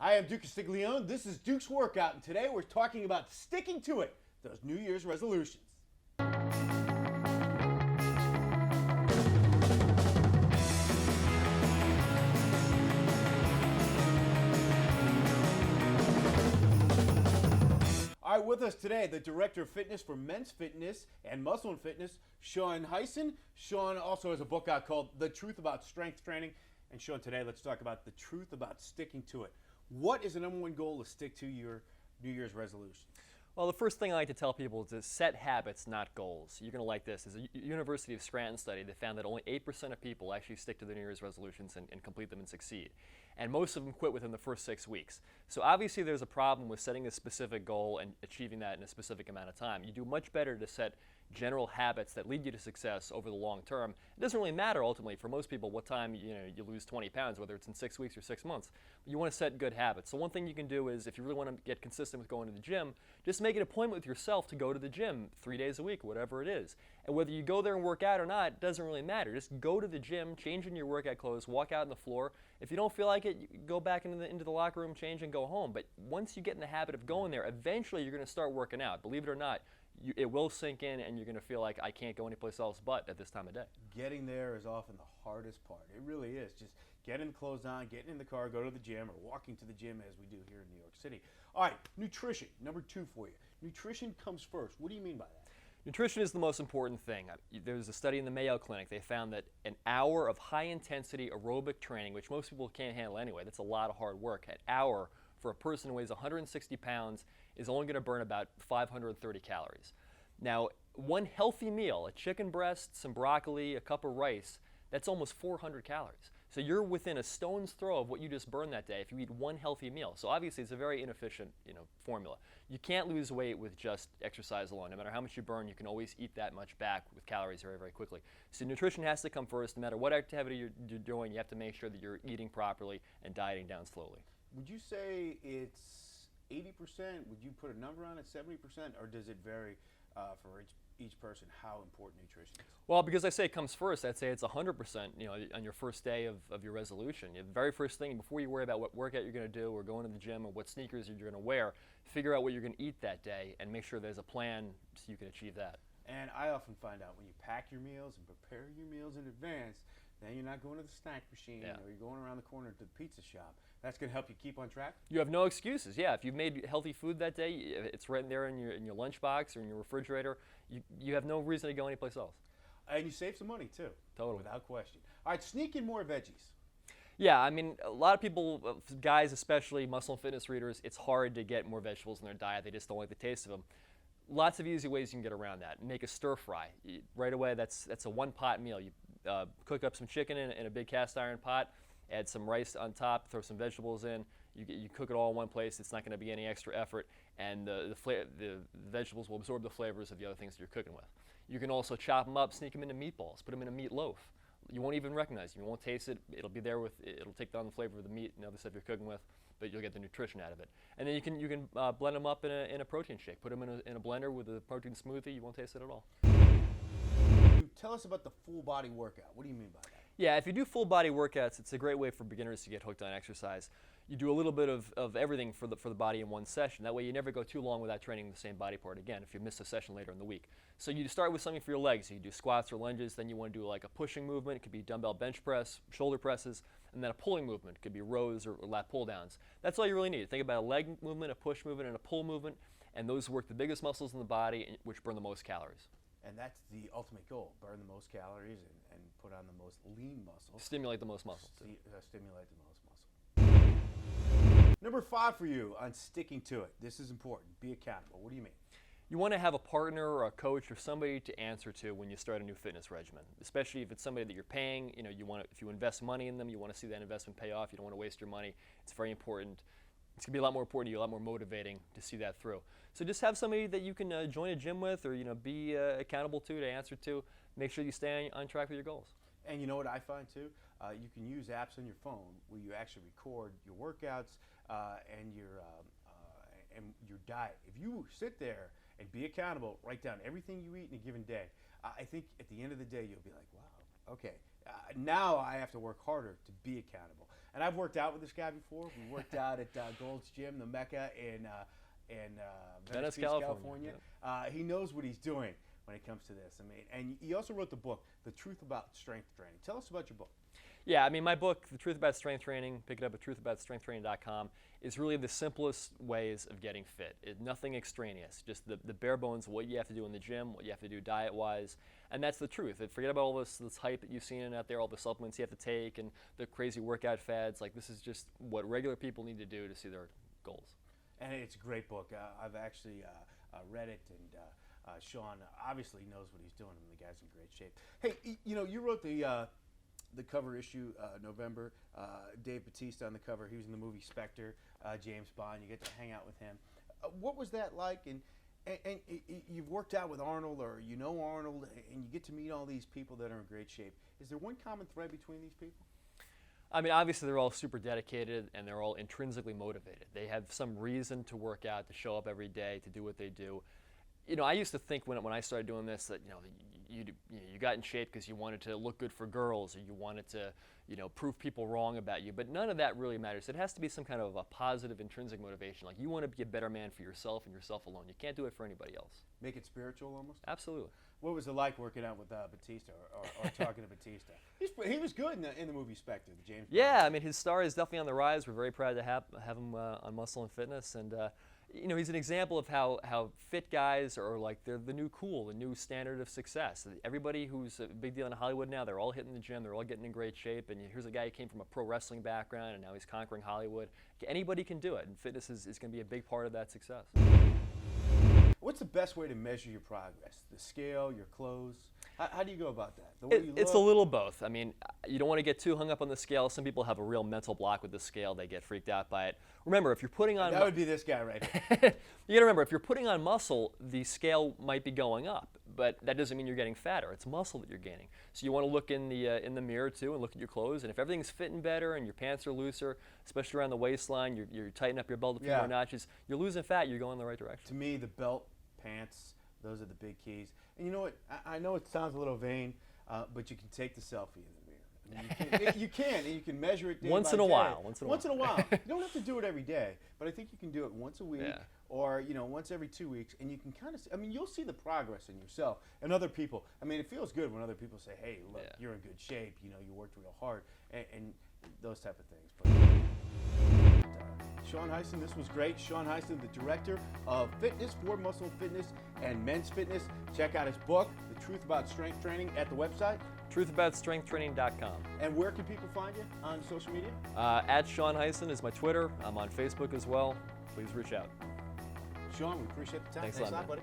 I am Duke Castiglione. This is Duke's Workout, and today we're talking about sticking to it, those New Year's resolutions. All right, with us today, the Director of Fitness for Men's Fitness and Muscle and Fitness, Sean Hyson. Sean also has a book out called The Truth About Strength Training. And Sean, today let's talk about the truth about sticking to it. What is the number one goal to stick to your New Year's resolution? Well, the first thing I like to tell people is to set habits, not goals. You're going to like this. There's a University of Scranton study that found that only 8% of people actually stick to their New Year's resolutions and complete them and succeed. And most of them quit within the first 6 weeks. So obviously there's a problem with setting a specific goal and achieving that in a specific amount of time. You do much better to set general habits that lead you to success over the long term. It doesn't really matter ultimately for most people what time you lose 20 pounds, whether it's in 6 weeks or 6 months. But you want to set good habits. So one thing you can do is, if you really want to get consistent with going to the gym, just make an appointment with yourself to go to the gym 3 days a week, whatever it is. And whether you go there and work out or not, it doesn't really matter. Just go to the gym, change in your workout clothes, walk out on the floor. If you don't feel like it, you go back into the locker room, change, and go home. But once you get in the habit of going there, eventually you're going to start working out. Believe it or not, it will sink in, and you're going to feel like, I can't go anyplace else but at this time of day. Getting there is often the hardest part. It really is. Just getting the clothes on, getting in the car, go to the gym, or walking to the gym as we do here in New York City. All right, nutrition, number 2 for you. Nutrition comes first. What do you mean by that? Nutrition is the most important thing. There's a study in the Mayo Clinic. They found that an hour of high-intensity aerobic training, which most people can't handle anyway, that's a lot of hard work. An hour for a person who weighs 160 pounds is only going to burn about 530 calories. Now, one healthy meal, a chicken breast, some broccoli, a cup of rice, that's almost 400 calories. So you're within a stone's throw of what you just burned that day if you eat one healthy meal. So obviously it's a very inefficient formula. You can't lose weight with just exercise alone. No matter how much you burn, you can always eat that much back with calories very, very quickly. So nutrition has to come first. No matter what activity you're doing, you have to make sure that you're eating properly and dieting down slowly. Would you say it's 80%? Would you put a number on it, 70%? Or does it vary for each person how important nutrition is? Well, because I say it comes first, I'd say it's 100%, on your first day of your resolution. The very first thing, before you worry about what workout you're going to do or going to the gym or what sneakers you're going to wear, figure out what you're going to eat that day and make sure there's a plan so you can achieve that. And I often find out when you pack your meals and prepare your meals in advance, then you're not going to the snack machine or you're going around the corner to the pizza shop. That's going to help you keep on track? You have no excuses. Yeah, if you've made healthy food that day, it's right there in your lunchbox or in your refrigerator. You have no reason to go anyplace else. And you save some money too. Totally. Without question. All right, sneak in more veggies. Yeah, I mean, a lot of people, guys especially, muscle and fitness readers, it's hard to get more vegetables in their diet. They just don't like the taste of them. Lots of easy ways you can get around that. Make a stir fry. Right away, that's a one-pot meal. You cook up some chicken in a big cast iron pot, add some rice on top, throw some vegetables in. You cook it all in one place. It's not going to be any extra effort, and the vegetables will absorb the flavors of the other things that you're cooking with. You can also chop them up, sneak them into meatballs, put them in a meatloaf. You won't even recognize them. You won't taste it. It'll be there it'll take down the flavor of the meat and the other stuff you're cooking with, but you'll get the nutrition out of it. And then you can blend them up in a protein shake. Put them in a blender with a protein smoothie. You won't taste it at all. Tell us about the full body workout. What do you mean by that? Yeah, if you do full body workouts, it's a great way for beginners to get hooked on exercise. You do a little bit of everything for the body in one session. That way you never go too long without training the same body part again if you miss a session later in the week. So you start with something for your legs. You do squats or lunges, then you want to do like a pushing movement. It could be dumbbell bench press, shoulder presses, and then a pulling movement. It could be rows or lat pull downs. That's all you really need. Think about a leg movement, a push movement, and a pull movement, and those work the biggest muscles in the body, which burn the most calories. And that's the ultimate goal, burn the most calories and put on the most lean muscle. Stimulate the most muscle, too. Stimulate the most muscle. Number 5 for you on sticking to it. This is important. Be accountable. What do you mean? You want to have a partner or a coach or somebody to answer to when you start a new fitness regimen, especially if it's somebody that you're paying. If you invest money in them, you want to see that investment pay off. You don't want to waste your money. It's very important. It's going to be a lot more important to you, a lot more motivating to see that through. So just have somebody that you can join a gym with or be accountable to answer to. Make sure you stay on track with your goals. And you know what I find too? You can use apps on your phone where you actually record your workouts and your diet. If you sit there and be accountable, write down everything you eat in a given day, I think at the end of the day you'll be like, wow, okay, now I have to work harder to be accountable. And I've worked out with this guy before. We worked out at Gold's Gym, the Mecca in Venice Beach, California. Yeah. He knows what he's doing when it comes to this. I mean, and he also wrote the book, The Truth About Strength Training. Tell us about your book. Yeah, I mean, my book, The Truth About Strength Training, pick it up at truthaboutstrengthtraining.com, is really the simplest ways of getting fit. Nothing extraneous, just the bare bones of what you have to do in the gym, what you have to do diet-wise, and that's the truth. Forget about all this hype that you've seen out there, all the supplements you have to take, and the crazy workout fads. Like, this is just what regular people need to do to see their goals. And it's a great book. I've actually read it, and Sean obviously knows what he's doing, and the guy's in great shape. Hey, you wrote the cover issue, November. Dave Bautista on the cover. He was in the movie Spectre, James Bond. You get to hang out with him. What was that like? And you've worked out with Arnold, or you know Arnold, and you get to meet all these people that are in great shape. Is there one common thread between these people? I mean, obviously they're all super dedicated and they're all intrinsically motivated. They have some reason to work out, to show up every day, to do what they do. I used to think when I started doing this that you got in shape because you wanted to look good for girls, or you wanted to prove people wrong about you. But none of that really matters. It has to be some kind of a positive intrinsic motivation. Like, you want to be a better man for yourself and yourself alone. You can't do it for anybody else. Make it spiritual almost? Absolutely. What was it like working out with Batista or talking to Batista? He was good in the movie Spectre, the James Bond. Yeah, I mean, his star is definitely on the rise. We're very proud to have him on Muscle and Fitness, and he's an example of how fit guys are like they're the new cool, the new standard of success. Everybody who's a big deal in Hollywood now, they're all hitting the gym, they're all getting in great shape, and here's a guy who came from a pro wrestling background, and now he's conquering Hollywood. Anybody can do it, and fitness is going to be a big part of that success. What's the best way to measure your progress? The scale, your clothes? How do you go about that? The way you It's a look? little both. I mean, you don't want to get too hung up on the scale. Some people have a real mental block with the scale. They get freaked out by it. Remember, if you're putting on... That would be this guy right here. You got to remember, if you're putting on muscle, the scale might be going up, but that doesn't mean you're getting fatter. It's muscle that you're gaining. So you want to look in the mirror too and look at your clothes, and if everything's fitting better and your pants are looser, especially around the waistline, you're tightening up your belt a few more notches, you're losing fat, you're going in the right direction. To me, the belt, pants, those are the big keys. And you know what? I know it sounds a little vain, but you can take the selfie in the mirror. I mean, you can, and you can measure it day Once by in a day. while. Once in a while. You don't have to do it every day, but I think you can do it once a week, or once every 2 weeks, and you can kind of. I mean, you'll see the progress in yourself and other people. I mean, it feels good when other people say, "Hey, look, you're in good shape. You worked real hard," and those type of things. But, Sean Hyson, this was great. Sean Hyson, the director of fitness for Muscle Fitness and Men's Fitness. Check out his book, The Truth About Strength Training, at the website. Truthaboutstrengthtraining.com. And where can people find you on social media? At Sean Hyson is my Twitter. I'm on Facebook as well. Please reach out. Sean, we appreciate the time. Thanks a lot, buddy.